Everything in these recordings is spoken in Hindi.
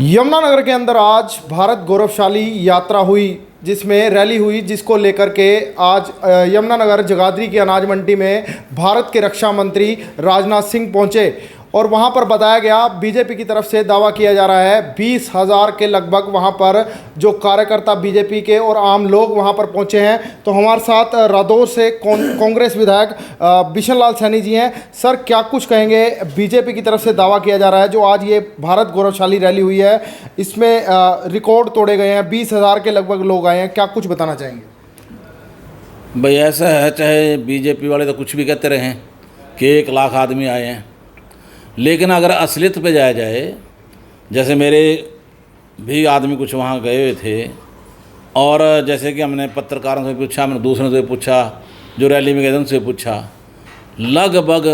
यमुनानगर के अंदर आज भारत गौरवशाली यात्रा हुई, जिसमें रैली हुई, जिसको लेकर के आज यमुनानगर जगाधरी की अनाज मंडी में भारत के रक्षा मंत्री राजनाथ सिंह पहुंचे और वहां पर बताया गया, बीजेपी की तरफ से दावा किया जा रहा है 20,000 के लगभग वहां पर जो कार्यकर्ता बीजेपी के और आम लोग वहां पर पहुंचे हैं। तो हमारे साथ रादौर से कांग्रेस विधायक बिशन लाल सैनी जी हैं। सर, क्या कुछ कहेंगे? बीजेपी की तरफ से दावा किया जा रहा है जो आज ये भारत गौरवशाली रैली हुई है, इसमें रिकॉर्ड तोड़े गए हैं, 20,000 के लगभग लोग आए हैं, क्या कुछ बताना चाहेंगे? भाई ऐसा है, चाहे बीजेपी वाले तो कुछ भी कहते रहे कि 1 लाख आदमी आए हैं, लेकिन अगर असलियत पे जाया जाए, जैसे मेरे भी आदमी कुछ वहाँ गए हुए थे और जैसे कि हमने पत्रकारों से पूछा, हमने दूसरों से पूछा, जो रैली में गए थे उनसे पूछा, लगभग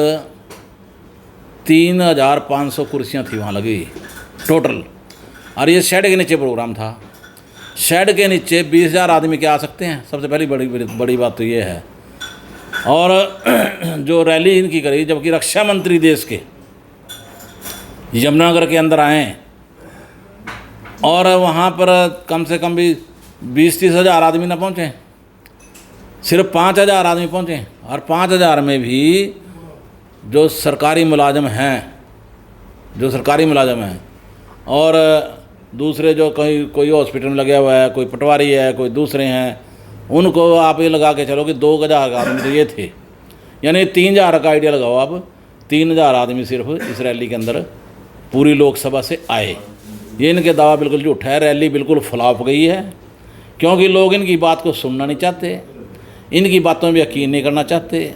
3,500 कुर्सियाँ थी वहाँ लगी टोटल। और ये शेड के नीचे प्रोग्राम था। शेड के नीचे 20,000 आदमी क्या आ सकते हैं? सबसे पहली बड़ी बात तो ये है। और जो रैली इनकी करी, जबकि रक्षा मंत्री देश के यमुनानगर के अंदर आए और वहाँ पर कम से कम भी 20-30 हज़ार आदमी ना पहुँचे, सिर्फ 5,000 आदमी पहुँचे। और 5,000 में भी जो सरकारी मुलाजम हैं और दूसरे जो कोई हॉस्पिटल में लगा हुआ है, कोई पटवारी है, कोई दूसरे हैं, उनको आप ये लगा के चलो कि 2,000 आदमी तो ये थे, यानी 3,000 का आइडिया लगाओ आप। 3,000 आदमी सिर्फ इस रैली के अंदर पूरी लोकसभा से आए। ये इनके दावा बिल्कुल झूठा है। रैली बिल्कुल फ्लॉप गई है, क्योंकि लोग इनकी बात को सुनना नहीं चाहते, इनकी बातों में यकीन नहीं करना चाहते।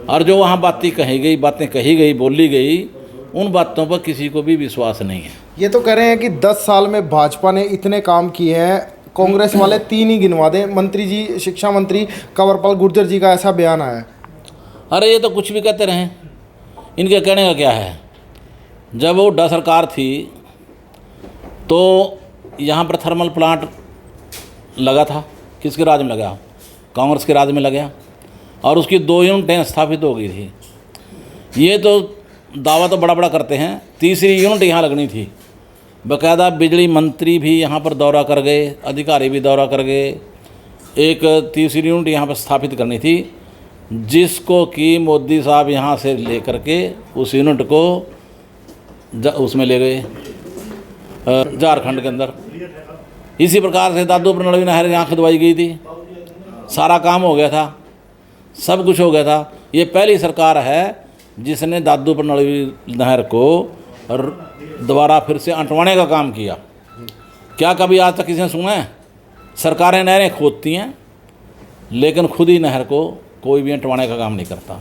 और जो वहाँ बातें कही गई बोली गई, उन बातों पर किसी को भी विश्वास नहीं है। ये तो कह रहे हैं कि 10 साल में भाजपा ने इतने काम किए हैं, कांग्रेस वाले 3 ही गिनवा दें। मंत्री जी, शिक्षा मंत्री कंवरपाल गुर्जर जी का ऐसा बयान आया है। अरे ये तो कुछ भी कहते रहें, इनके कहने का क्या है? जब वो हुड्डा सरकार थी तो यहाँ पर थर्मल प्लांट लगा था। किसके राज में लगा? कांग्रेस के राज में लगा, और उसकी 2 यूनिटें स्थापित हो गई थी। ये तो दावा तो बड़ा करते हैं, 3री यूनिट यहाँ लगनी थी। बाकायदा बिजली मंत्री भी यहाँ पर दौरा कर गए, अधिकारी भी दौरा कर गए। एक 3री यूनिट यहाँ पर स्थापित करनी थी, जिसको कि मोदी साहब यहाँ से लेकर के उस यूनिट को उसमें ले गए झारखंड के अंदर। इसी प्रकार से दादूपुर नलवी नहर यहाँ खुदवाई गई थी, सारा काम हो गया था, सब कुछ हो गया था। ये पहली सरकार है जिसने दादूपुर नलवी नहर को दोबारा फिर से अंटवाने का काम किया। क्या कभी आज तक किसी ने सुना है? सरकारें नहरें खोदती हैं, लेकिन खुद ही नहर को कोई भी अंटवाने का काम नहीं करता।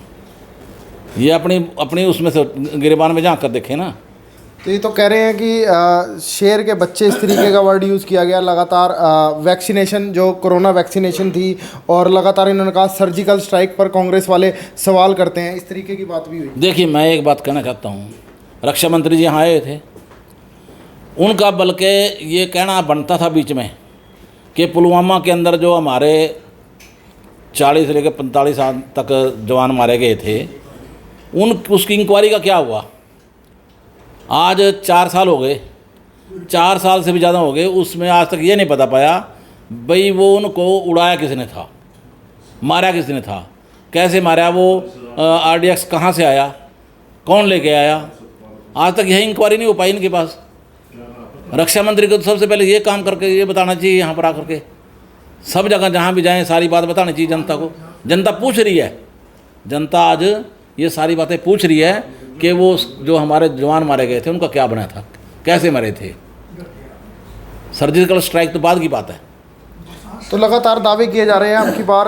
ये अपनी उसमें से गिरेबान में जा कर देखें ना। तो ये तो कह रहे हैं कि शेर के बच्चे, इस तरीके का वर्ड यूज़ किया गया। लगातार वैक्सीनेशन, जो कोरोना वैक्सीनेशन थी, और लगातार इन्होंने कहा सर्जिकल स्ट्राइक पर कांग्रेस वाले सवाल करते हैं, इस तरीके की बात भी हुई। देखिए, मैं एक बात कहना चाहता हूँ, रक्षा मंत्री जी यहाँ आए थे, उनका बल्कि ये कहना बनता था बीच में कि पुलवामा के अंदर जो हमारे 40 से लेकर 45 साल तक जवान मारे गए थे, उसकी इंक्वायरी का क्या हुआ? आज 4 साल हो गए, 4 साल से भी ज़्यादा हो गए, उसमें आज तक ये नहीं पता पाया भाई वो उनको उड़ाया किसने था, मारा किसने था, कैसे मारा, वो RDX कहाँ से आया, कौन लेके आया, आज तक यही इंक्वायरी नहीं हो पाई इनके पास। रक्षा मंत्री को तो सबसे पहले ये काम करके ये बताना चाहिए, यहाँ पर आकर के सब जगह जहाँ भी जाएँ सारी बात बतानी चाहिए जनता को। जनता पूछ रही है, जनता आज ये सारी बातें पूछ रही है कि वो जो हमारे जवान मारे गए थे उनका क्या बना था, कैसे मरे थे। सर्जिकल स्ट्राइक तो बाद की बात है। तो लगातार दावे किए जा रहे हैं। अब की बार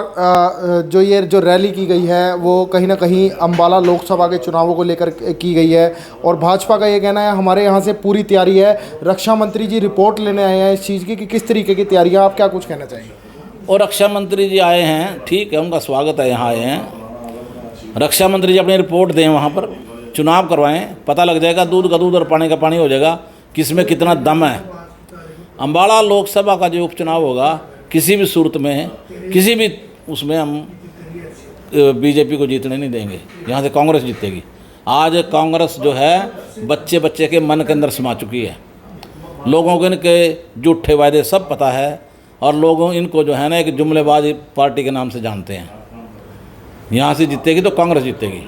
जो रैली की गई है वो कहीं ना कहीं अम्बाला लोकसभा के चुनावों को लेकर की गई है, और भाजपा का ये कहना है हमारे यहाँ से पूरी तैयारी है। रक्षा मंत्री जी रिपोर्ट लेने आए हैं इस चीज़ की कि किस तरीके की तैयारियाँ, आप क्या कुछ कहना चाहेंगे? और रक्षा मंत्री जी आए हैं, ठीक है, उनका स्वागत है, यहाँ आए हैं। रक्षा मंत्री जी अपनी रिपोर्ट दें, वहाँ पर चुनाव करवाएं, पता लग जाएगा, दूध का दूध और पानी का पानी हो जाएगा, किसमें कितना दम है। अम्बाला लोकसभा का जो उपचुनाव होगा, किसी भी सूरत में, किसी भी उसमें हम बीजेपी को जीतने नहीं देंगे, यहाँ से कांग्रेस जीतेगी। आज कांग्रेस जो है बच्चे बच्चे के मन के अंदर समा चुकी है। लोगों को इनके झूठे वायदे सब पता है, और लोगों इनको जो है ना एक जुमलेबाजी पार्टी के नाम से जानते हैं। यहाँ से जीतेगी तो कांग्रेस जीतेगी।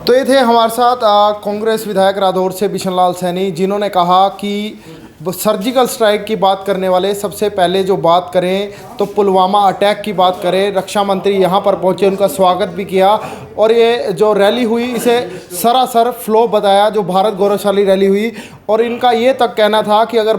तो ये थे हमारे साथ कांग्रेस विधायक रादौर से बिशन लाल सैनी, जिन्होंने कहा कि सर्जिकल स्ट्राइक की बात करने वाले सबसे पहले जो बात करें तो पुलवामा अटैक की बात करें। रक्षा मंत्री यहाँ पर पहुँचे, उनका स्वागत भी किया, और ये जो रैली हुई इसे सरासर फ्लो बताया, जो भारत गौरवशाली रैली हुई। और इनका ये तक कहना था कि अगर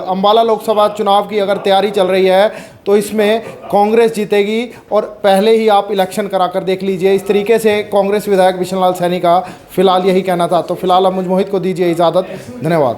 अम्बाला लोकसभा चुनाव की अगर तैयारी चल रही है तो इसमें कांग्रेस जीतेगी, और पहले ही आप इलेक्शन करा कर देख लीजिए। इस तरीके से कांग्रेस विधायक बिशन लाल सैनी का फिलहाल यही कहना था। तो फिलहाल अब मुझ मोहित को दीजिए इजाज़त। धन्यवाद।